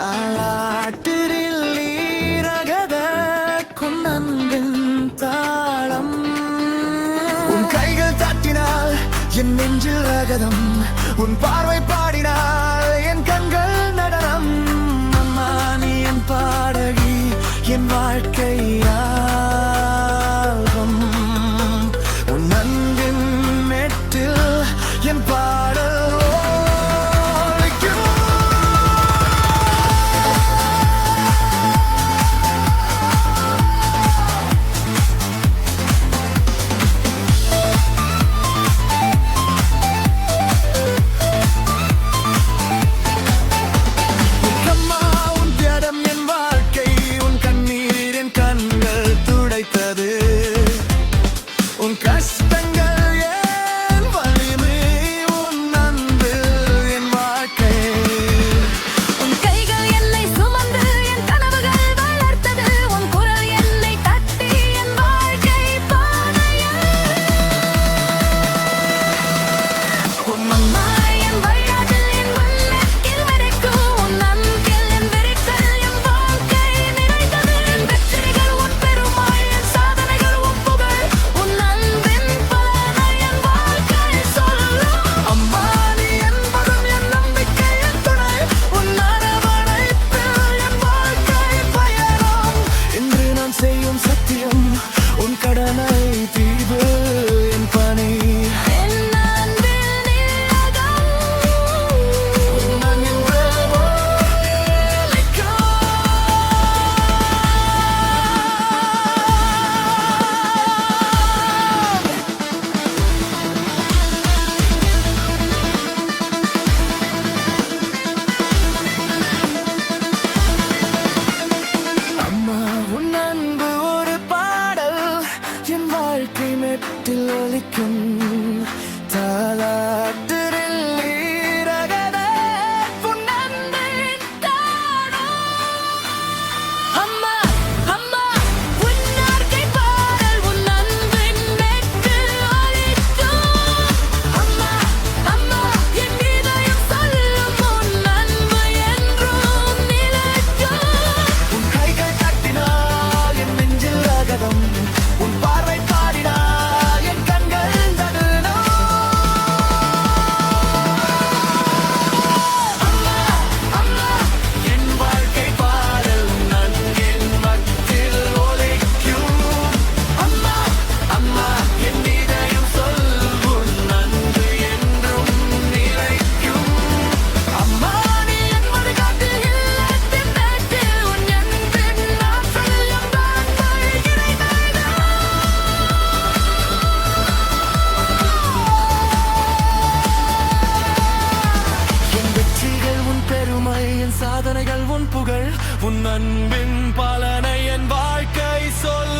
தாலாட்டிரில் ஈரகத கொன்னன்பின் தாளம் உன் கைகள் தட்டினால் என் நெஞ்சில் ரகதம் உன் பார்வை பாடினால் என் கண்கள் நடனம் அம்மா நீ என் பாடகி என் வாழ்க்கையா உன் அன்பின் மெட்டில் என் பாடல் மெட்டில் ஒலிக்கும் தாலாட்டிரில் ஈரகத பொன்னன்பின் தாளம் அம்மா அம்மா உன் நாற்கை பாடல் உன் அன்பின் மெட்டில் ஒலிக்கும் அம்மா அம்மா என் இதயம் சொல்லும் உன் அன்பு என்றும் நிலைக்கும் உன் கைகள் தட்டினால் என் நெஞ்சில் ரகதம் உன் பார்வை பாடினால் சாதனைகள் உன் புகழ் உன் அன்பின் பலனை என் வாழ்க்கை சொல்